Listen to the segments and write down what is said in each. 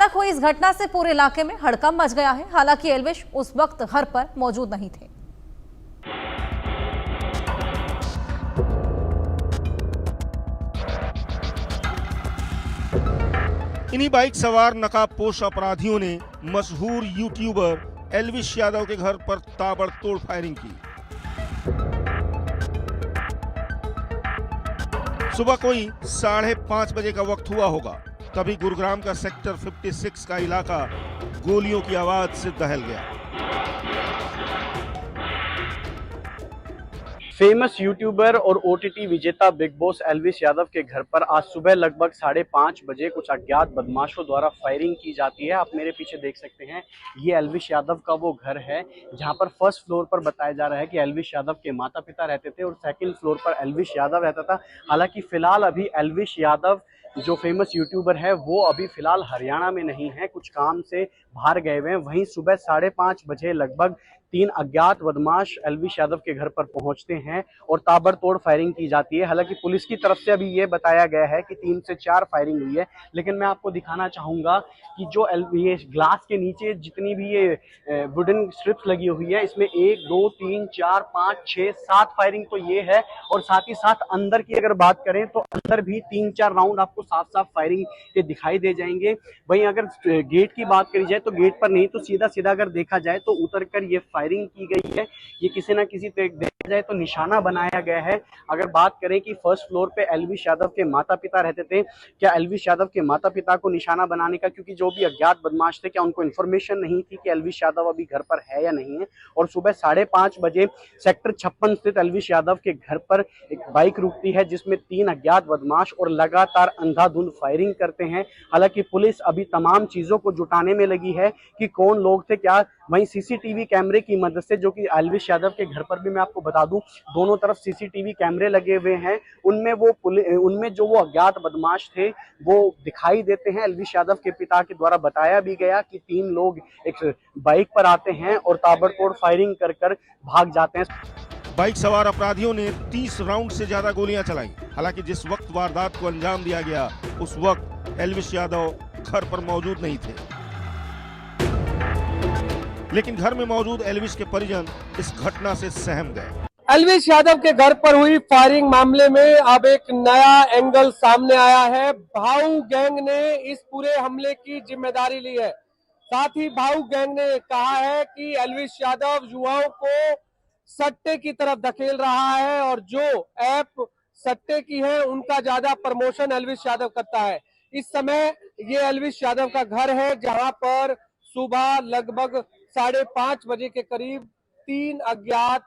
तक हुई इस घटना से पूरे इलाके में हड़कंप मच गया है। हालांकि एल्विश उस वक्त घर पर मौजूद नहीं थे। इन्हीं बाइक सवार नकाबपोश अपराधियों ने मशहूर यूट्यूबर एल्विश यादव के घर पर ताबड़तोड़ फायरिंग की। सुबह कोई 5:30 बजे का वक्त हुआ होगा, तभी गुरुग्राम का सेक्टर 56 का इलाका गोलियों की आवाज से दहल गया। फेमस यूट्यूबर और ओटीटी विजेता बिग बॉस एल्विश यादव के घर पर आज सुबह लगभग 5:30 बजे कुछ अज्ञात बदमाशों द्वारा फायरिंग की जाती है। आप मेरे पीछे देख सकते हैं, ये एल्विश यादव का वो घर है जहां पर फर्स्ट फ्लोर पर बताया जा रहा है कि एल्विश यादव के माता पिता रहते थे और सेकंड फ्लोर पर एल्विश यादव रहता था। हालांकि फिलहाल अभी एल्विश यादव जो फेमस यूट्यूबर है वो अभी फिलहाल हरियाणा में नहीं है, कुछ काम से बाहर गए हुए हैं। वहीं सुबह 5:30 बजे लगभग 3 अज्ञात बदमाश एल्विश यादव के घर पर पहुंचते हैं और ताबड़तोड़ फायरिंग की जाती है। हालांकि पुलिस की तरफ से अभी ये बताया गया है कि 3 से 4 फायरिंग हुई है, लेकिन मैं आपको दिखाना चाहूंगा कि जो ये ग्लास के नीचे जितनी भी ये वुडन स्ट्रिप्स लगी हुई है, इसमें 1 2 3 4 5 6 7 फायरिंग तो ये है। और साथ ही साथ अंदर की अगर बात करें तो अंदर भी 3-4 राउंड आपको साफ फायरिंग के दिखाई दे जाएंगे। वहीं अगर गेट की बात करी जाए तो गेट पर नहीं, तो सीधा अगर देखा जाए तो उतर कर ये फायरिंग की गई है। ये किसी ना किसी देखा जाए तो निशाना बनाया गया है। अगर बात करें कि फर्स्ट फ्लोर पे एल्विश यादव के माता पिता रहते थे, क्या एल्विश यादव के माता पिता को निशाना बनाने का, क्योंकि जो भी अज्ञात बदमाश थे, क्या उनको इन्फॉर्मेशन नहीं थी कि एल्विश यादव अभी घर पर है या नहीं है? और सुबह 5:30 बजे सेक्टर 56 स्थित एल्विश यादव के घर पर एक बाइक रुकती है जिसमें 3 अज्ञात बदमाश और लगातार अंधाधुंध फायरिंग करते हैं। हालांकि पुलिस अभी तमाम चीजों को जुटाने में लगी है कि कौन लोग थे क्या। वहीं सीसीटीवी कैमरे की मदद से, जो कि एल्विश यादव के घर पर भी मैं आपको बता दूं, दोनों तरफ सीसीटीवी कैमरे लगे हुए हैं, उनमें जो वो अज्ञात बदमाश थे वो दिखाई देते हैं। एल्विश यादव के पिता के द्वारा बताया भी गया कि 3 लोग एक बाइक पर आते हैं और ताबड़तोड़ फायरिंग कर भाग जाते हैं। बाइक सवार अपराधियों ने 30 राउंड से ज्यादा गोलियां चलाई। हालांकि जिस वक्त वारदात को अंजाम दिया गया उस वक्त एल्विश यादव घर पर मौजूद नहीं थे, लेकिन घर में मौजूद एल्विश के परिजन इस घटना से सहम गए। एल्विश यादव के घर पर हुई फायरिंग मामले में अब एक नया एंगल सामने आया है। भाऊ गैंग ने इस पूरे हमले की जिम्मेदारी ली है। साथ ही भाऊ गैंग ने कहा है कि एल्विश यादव युवाओं को सट्टे की तरफ धकेल रहा है और जो ऐप सट्टे की है उनका ज्यादा प्रमोशन एल्विश यादव करता है। इस समय ये एल्विश यादव का घर है जहां पर सुबह लगभग 5:30 बजे के करीब 3 अज्ञात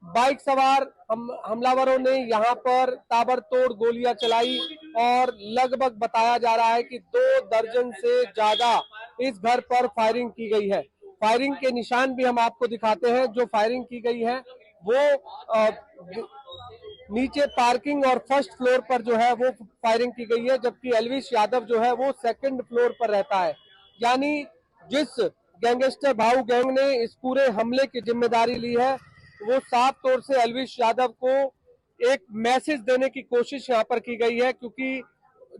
बाइक सवार हमलावरों ने यहां पर ताबड़तोड़ गोलियां चलाई और लगभग बताया जा रहा है कि 2 दर्जन से ज्यादा इस घर पर फायरिंग की गई है। फायरिंग के निशान भी हम आपको दिखाते हैं। जो फायरिंग की गई है वो नीचे पार्किंग और फर्स्ट फ्लोर पर जो है वो फायरिंग की गई है, जबकि एल्विश यादव जो है वो सेकंड फ्लोर पर रहता है। यानी जिस गैंगस्टर भाऊ गैंग ने इस पूरे हमले की जिम्मेदारी ली है वो साफ तौर से एल्विश यादव को एक मैसेज देने की कोशिश यहाँ पर की गई है, क्योंकि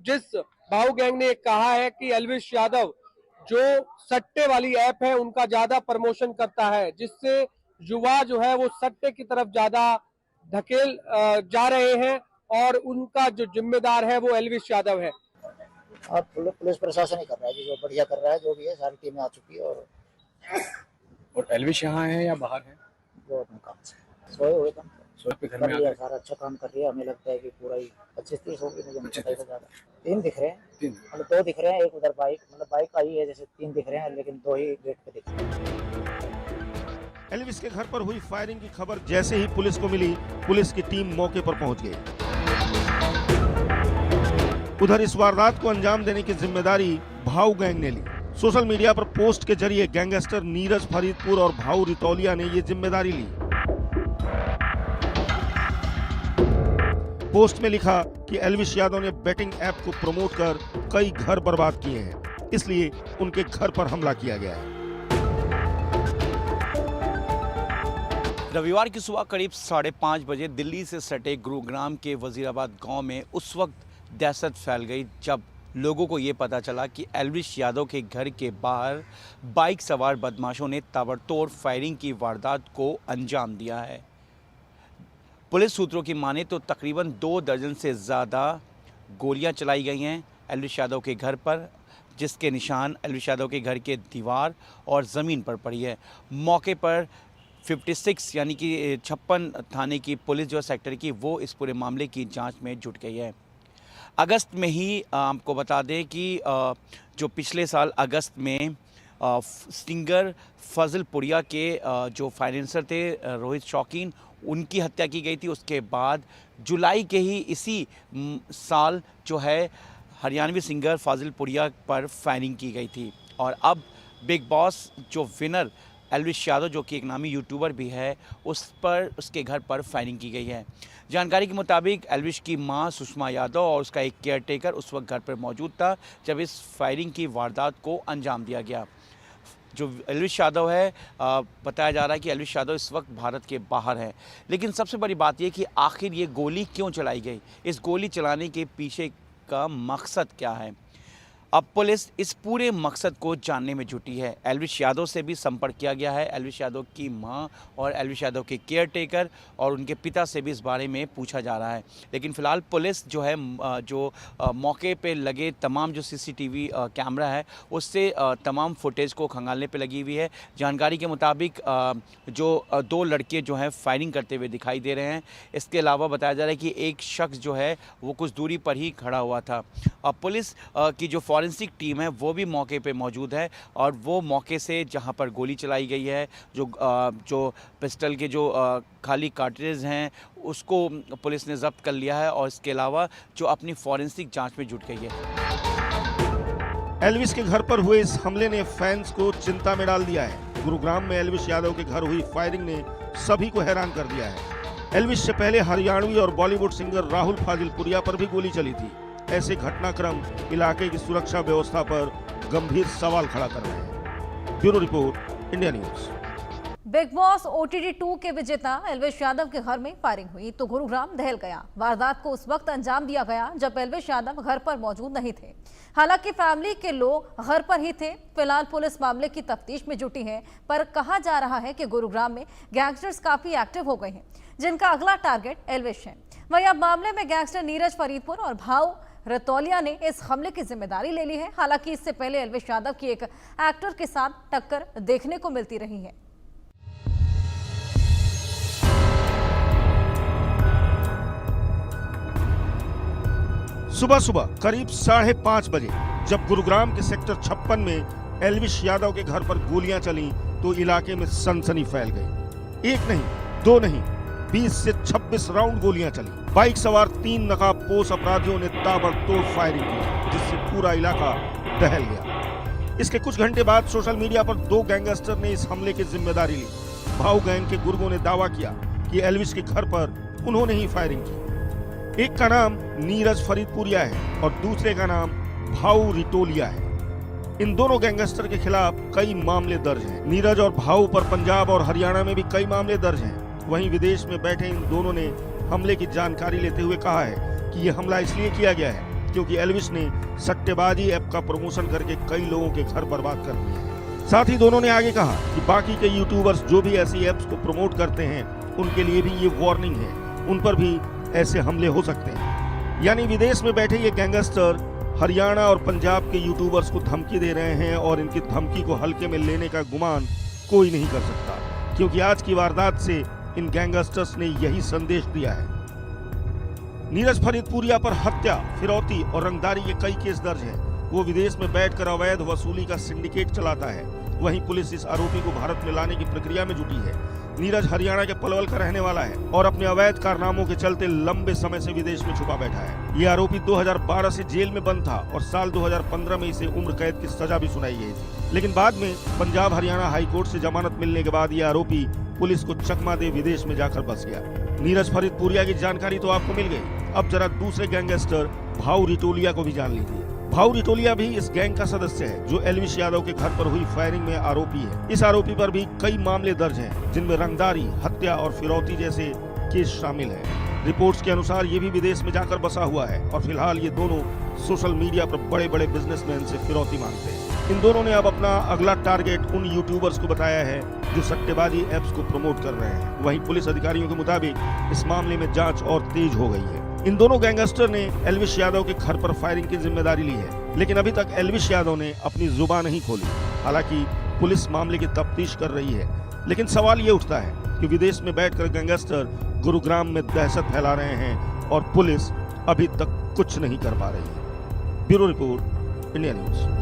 जिस भाऊ गैंग ने कहा है कि एल्विश यादव जो सट्टे वाली ऐप है उनका ज्यादा प्रमोशन करता है, जिससे युवा जो है वो सट्टे की तरफ ज्यादा धकेल जा रहे हैं और उनका जो जिम्मेदार है वो एल्विश यादव है। और पुलिस प्रशासन ही कर रहा है, जो बढ़िया कर रहा है, जो भी है सारी टीमें आ चुकी है। और एल्विश यहाँ है या बाहर है? वो अपने काम से सोए हुए काम पे घर कर में लिया, सारा अच्छा काम कर रही है। हमें लगता है कि पूरा ही 25-30 होगी, मुझे नहीं पता ज्यादा। 3 दिख रहे हैं, 3 मतलब 2 दिख रहे हैं, एक उधर बाइक, मतलब बाइक आई है जैसे 3 दिख रहे हैं, लेकिन 2 ही गेट पे दिख रहे हैं। एल्विश के घर पर हुई फायरिंग की खबर जैसे ही पुलिस को मिली, पुलिस की टीम मौके पर पहुंच गई। उधर इस वारदात को अंजाम देने की जिम्मेदारी भाऊ गैंग ने ली। सोशल मीडिया पर पोस्ट के जरिए गैंगस्टर नीरज फरीदपुर और भाऊ रितौलिया ने ये जिम्मेदारी ली। पोस्ट में लिखा कि एल्विश यादव ने बेटिंग ऐप को प्रमोट कर कई घर बर्बाद किए हैं, इसलिए उनके घर पर हमला किया गया है। रविवार की सुबह करीब 5:30 बजे दिल्ली से सटे गुरुग्राम के वजीराबाद गांव में उस वक्त दहशत फैल गई जब लोगों को ये पता चला कि एल्विश यादव के घर के बाहर बाइक सवार बदमाशों ने ताबड़तोड़ फायरिंग की वारदात को अंजाम दिया है। पुलिस सूत्रों की माने तो तकरीबन 2 दर्जन से ज़्यादा गोलियां चलाई गई हैं एल्विश यादव के घर पर, जिसके निशान एल्विश यादव के घर के दीवार और ज़मीन पर पड़ी है। मौके पर 56 यानी कि 56 थाने की पुलिस जो सेक्टर की वो इस पूरे मामले की जांच में जुट गई है। अगस्त में ही आपको बता दें कि जो पिछले साल अगस्त में सिंगर फजल पुरिया के जो फाइनेंसर थे रोहित शौकीन, उनकी हत्या की गई थी। उसके बाद जुलाई के ही इसी साल जो है हरियाणवी सिंगर फाजिल पुरिया पर फायरिंग की गई थी। और अब बिग बॉस जो विनर एल्विश यादव जो कि एक नामी यूट्यूबर भी है, उस पर उसके घर पर फायरिंग की गई है। जानकारी के मुताबिक एल्विश की मां सुषमा यादव और उसका एक केयरटेकर उस वक्त घर पर मौजूद था जब इस फायरिंग की वारदात को अंजाम दिया गया। जो एल्विश यादव है, बताया जा रहा है कि एल्विश यादव इस वक्त भारत के बाहर है। लेकिन सबसे बड़ी बात यह कि आखिर ये गोली क्यों चलाई गई, इस गोली चलाने के पीछे का मकसद क्या है। अब पुलिस इस पूरे मकसद को जानने में जुटी है। एल्विश यादव से भी संपर्क किया गया है। एल्विश यादव की मां और एल्विश यादव के केयरटेकर और उनके पिता से भी इस बारे में पूछा जा रहा है। लेकिन फ़िलहाल पुलिस जो है मौके पे लगे तमाम जो सीसीटीवी कैमरा है उससे तमाम फुटेज को खंगालने पे लगी हुई है। जानकारी के मुताबिक जो 2 लड़के जो हैं फायरिंग करते हुए दिखाई दे रहे हैं। इसके अलावा बताया जा रहा है कि एक शख्स जो है वो कुछ दूरी पर ही खड़ा हुआ था। पुलिस की जो फॉरेंसिक टीम है वो भी मौके पे मौजूद है और वो मौके से जहां पर गोली चलाई गई है, जो पिस्टल के जो खाली कार्ट्रिज हैं उसको पुलिस ने जब्त कर लिया है और इसके अलावा जो अपनी फॉरेंसिक जांच में जुट गई है। एल्विश के घर पर हुए इस हमले ने फैंस को चिंता में डाल दिया है। गुरुग्राम में एल्विश यादव के घर हुई फायरिंग ने सभी को हैरान कर दिया है। एल्विश से पहले हरियाणवी और बॉलीवुड सिंगर राहुल फाजिलपुरिया पर भी गोली चली थी। ऐसे घटनाक्रम इलाके की सुरक्षा व्यवस्था पर गंभीर सवाल खड़ा कर रहे हैं। Bureau report, India news. Big boss OTT 2 के विजेता एल्विश यादव के घर में फायरिंग हुई तो गुरुग्राम दहल गया। वारदात को उस वक्त अंजाम दिया गया जब एल्विश यादव घर पर मौजूद नहीं थे। हालांकि फैमिली के लोग घर पर ही थे। फिलहाल पुलिस मामले की तफ्तीश में जुटी है, पर कहा जा रहा है कि गुरुग्राम में गैंगस्टर्स काफी एक्टिव हो गए हैं, जिनका अगला टारगेट एल्विश है। वहीं अब मामले में गैंगस्टर नीरज फरीदपुर और भाऊ रितौलिया ने इस हमले की जिम्मेदारी ले ली है। हालांकि इससे पहले एल्विश यादव की एक एक्टर के साथ टक्कर देखने को मिलती रही है। सुबह सुबह करीब 5:30 बजे जब गुरुग्राम के सेक्टर 56 में एल्विश यादव के घर पर गोलियां चली तो इलाके में सनसनी फैल गई। एक नहीं, 2 नहीं, 20 से 26 राउंड गोलियां चली। बाइक सवार 3 नकाबपोश अपराधियों ने ताबड़तोड़ फायरिंग की, जिससे पूरा इलाका दहल गया। इसके कुछ घंटे बाद सोशल मीडिया पर 2 गैंगस्टर ने इस हमले की जिम्मेदारी ली। भाऊ गैंग के गुर्गों ने दावा किया कि एल्विश के घर पर उन्होंने ही फायरिंग की। एक का नाम नीरज फरीदपुरिया है और दूसरे का नाम भाऊ रितौलिया है। इन दोनों गैंगस्टर के खिलाफ कई मामले दर्ज हैं। नीरज और भाऊ पर पंजाब और हरियाणा में भी कई मामले दर्ज हैं। वहीं विदेश में बैठे इन दोनों ने हमले की जानकारी लेते हुए कहा है कि यह हमला इसलिए किया गया है क्योंकि एल्विश ने सट्टेबाजी ऐप का प्रमोशन करके कई लोगों के घर बर्बाद कर दिए हैं। साथ ही दोनों ने आगे कहा कि बाकी के यूट्यूबर्स जो भी ऐसी ऐप्स को प्रमोट करते हैं उनके लिए भी ये वार्निंग है, उन पर भी ऐसे हमले हो सकते हैं। यानी विदेश में बैठे ये गैंगस्टर हरियाणा और पंजाब के यूट्यूबर्स को धमकी दे रहे हैं और इनकी धमकी को हल्के में लेने का गुमान कोई नहीं कर सकता, क्योंकि आज की वारदात से इन गैंगस्टर्स ने यही संदेश दिया है। नीरज फरीदपुरिया पर हत्या, फिरौती और रंगदारी के कई केस दर्ज हैं। वो विदेश में बैठकर अवैध वसूली का सिंडिकेट चलाता है। वहीं पुलिस इस आरोपी को भारत में लाने की प्रक्रिया में जुटी है। नीरज हरियाणा के पलवल का रहने वाला है और अपने अवैध कारनामों के चलते लंबे समय से विदेश में छुपा बैठा है। ये आरोपी 2012 से जेल में बंद था और साल 2015 में इसे उम्र कैद की सजा भी सुनाई गई थी। लेकिन बाद में पंजाब हरियाणा हाई कोर्ट से जमानत मिलने के बाद ये आरोपी पुलिस को चकमा दे विदेश में जाकर बस गया। नीरज फरीदपुरिया की जानकारी तो आपको मिल गई, अब जरा दूसरे गैंगस्टर भाऊ रितौलिया को भी जान लीजिए। भाऊ रितौलिया भी इस गैंग का सदस्य है जो एल्विश यादव के घर पर हुई फायरिंग में आरोपी है। इस आरोपी पर भी कई मामले दर्ज हैं, जिनमें रंगदारी, हत्या और फिरौती जैसे केस शामिल हैं। रिपोर्ट्स के अनुसार ये भी विदेश में जाकर बसा हुआ है और फिलहाल ये दोनों सोशल मीडिया पर बड़े बड़े बिजनेसमैन से फिरौती मांगते हैं। इन दोनों ने अब अपना अगला टारगेट उन यूट्यूबर्स को बताया है जो सट्टेबाजी ऐप्स को प्रमोट कर रहे हैं। वहीं पुलिस अधिकारियों के मुताबिक इस मामले में जांच और तेज हो गई है। इन दोनों गैंगस्टर ने एल्विश यादव के घर पर फायरिंग की जिम्मेदारी ली है, लेकिन अभी तक एल्विश यादव ने अपनी जुबान नहीं खोली। हालांकि पुलिस मामले की तफ्तीश कर रही है, लेकिन सवाल ये उठता है कि विदेश में बैठकर गैंगस्टर गुरुग्राम में दहशत फैला रहे हैं और पुलिस अभी तक कुछ नहीं कर पा रही है। Bureau report, India news.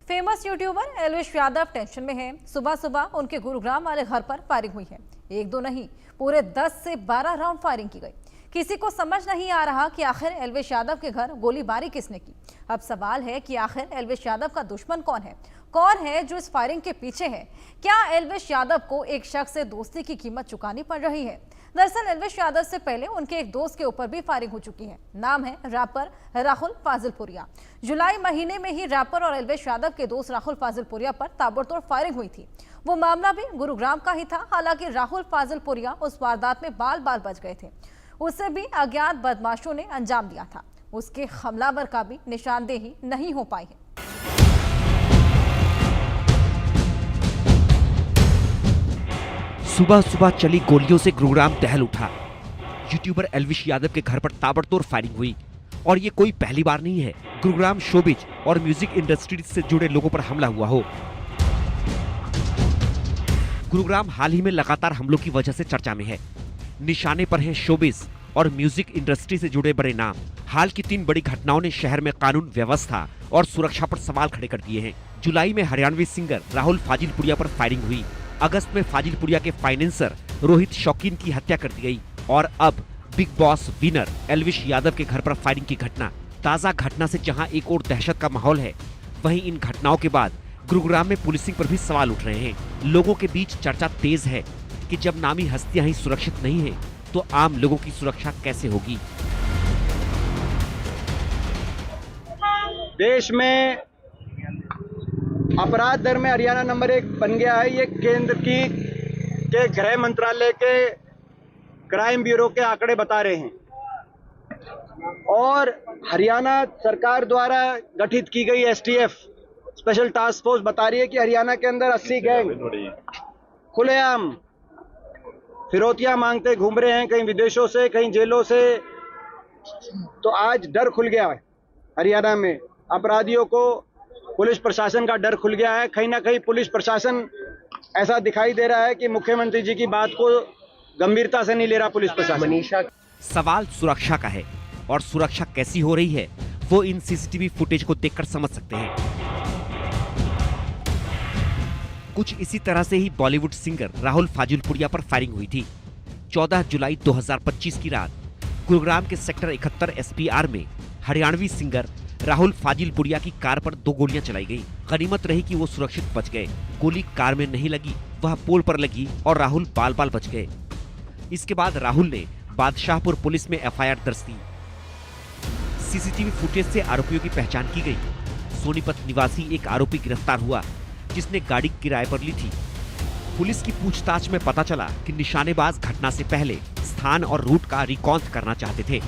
Famous YouTuber Elvish Yadav tension में है। सुबह सुबह उनके गुरुग्राम वाले घर पर फायरिंग हुई है। एक दो नहीं, पूरे 10 से 12 राउंड फायरिंग की गई। किसी को समझ नहीं आ रहा कि आखिर एल्विश यादव के घर गोलीबारी किसने की। अब सवाल है कि आखिर एल्विश यादव का दुश्मन कौन है? कौन है जो इस फायरिंग के पीछे है? क्या एल्विश यादव को एक शख्स से दोस्ती की कीमत चुकानी पड़ रही है? दरअसल एल्विश यादव से पहले उनके एक दोस्त के ऊपर भी फायरिंग हो चुकी है। नाम है रैपर राहुल फाजिलपुरिया। जुलाई महीने में ही रैपर और एल्विश यादव के दोस्त राहुल फाजिलपुरिया पर ताबड़तोड़ फायरिंग हुई थी। वो मामला भी गुरुग्राम का ही था। हालांकि राहुल फाजिलपुरिया उस वारदात में बाल बाल बच गए थे। उसे भी अज्ञात बदमाशों ने अंजाम दिया था। उसके हमलावर का भी निशानदेही नहीं हो पाई है। सुबह सुबह चली गोलियों से गुरुग्राम दहल उठा। यूट्यूबर एल्विश यादव के घर पर ताबड़तोड़ फायरिंग हुई और ये कोई पहली बार नहीं है गुरुग्राम शोबिज और म्यूजिक इंडस्ट्री से जुड़े लोगों पर हमला हुआ हो। गुरुग्राम हाल ही में लगातार हमलों की वजह से चर्चा में है। निशाने पर हैं शोबिज और म्यूजिक इंडस्ट्री से जुड़े बड़े नाम। हाल की 3 बड़ी घटनाओं ने शहर में कानून व्यवस्था और सुरक्षा पर सवाल खड़े कर दिए हैं। जुलाई में हरियाणवी सिंगर राहुल फाजिलपुरिया पर फायरिंग हुई। अगस्त में फाजिलपुरिया के फाइनेंसर रोहित शौकीन की हत्या कर दी गई और अब big boss winner Elvish Yadav के घर पर फायरिंग की घटना। ताजा घटना से जहां एक और दहशत का माहौल है, वहीं इन घटनाओं के बाद गुरुग्राम में पुलिसिंग पर भी सवाल उठ रहे हैं। लोगों के बीच चर्चा तेज है कि जब नामी हस्तियां ही सुरक्षित नहीं है तो आम लोगों की सुरक्षा कैसे होगी। देश में अपराध दर में हरियाणा नंबर 1 बन गया है। ये केंद्र के गृह मंत्रालय के क्राइम ब्यूरो के आंकड़े बता रहे हैं। और हरियाणा सरकार द्वारा गठित की गई STF स्पेशल टास्क फोर्स बता रही है कि हरियाणा के अंदर 80 गैंग खुलेआम फिरौतियां मांगते घूम रहे हैं, कहीं विदेशों से, कहीं जेलों से। तो आज डर खुल गया है हरियाणा में। अपराधियों को पुलिस प्रशासन का डर खुल गया है। कहीं ना कहीं पुलिस प्रशासन ऐसा दिखाई दे रहा है कि मुख्यमंत्री जी की बात को गंभीरता से नहीं ले रहा पुलिस प्रशासन। सवाल सुरक्षा का है और सुरक्षा कैसी हो रही है वो इन CCTV फुटेज को देखकर समझ सकते हैं। कुछ इसी तरह से ही बॉलीवुड सिंगर राहुल फाजिलपुरिया पर फायरिंग हुई थी। 14 जुलाई 2025 की रात गुरुग्राम के सेक्टर 71 SPR में हरियाणवी सिंगर राहुल फाजिलपुरिया की कार पर 2 गोलियां चलाई गई। गनीमत रही कि वो सुरक्षित बच गए। गोली कार में नहीं लगी, वह पोल पर लगी और राहुल बाल बाल बच गए। इसके बाद राहुल ने बादशाहपुर पुलिस में FIR दर्ज की। CCTV फुटेज से आरोपियों की पहचान की गई। सोनीपत निवासी एक आरोपी गिरफ्तार हुआ जिसने गाड़ी किराए पर ली थी। पुलिस की पूछताछ में पता चला कि निशानेबाज घटना से पहले स्थान और रूट का रिकॉन्स करना चाहते थे।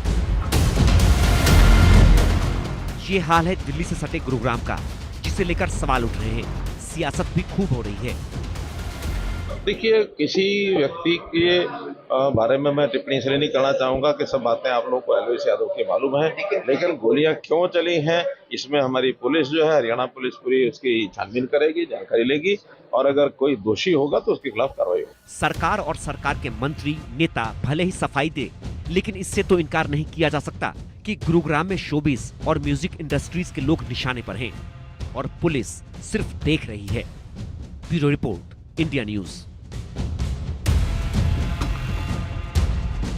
ये हाल है दिल्ली से सटे गुरुग्राम का, जिसे लेकर सवाल उठ रहे हैं। सियासत भी खूब हो रही है। देखिए, किसी व्यक्ति के बारे में मैं टिप्पणी इसलिए नहीं करना चाहूंगा कि सब बातें आप लोगों को एल्विश यादव की मालूम है, लेकिन गोलियां क्यों चली हैं इसमें हमारी पुलिस जो है, हरियाणा पुलिस पूरी उसकी छानबीन करेगी, जानकारी लेगी और अगर कोई दोषी होगा तो उसके खिलाफ कार्रवाई होगी। सरकार और सरकार के मंत्री नेता भले ही सफाई दे, लेकिन इससे तो इनकार नहीं किया जा सकता कि गुरुग्राम में शोबिज और म्यूजिक इंडस्ट्रीज के लोग निशाने पर हैं और पुलिस सिर्फ देख रही है। Bureau report, India news.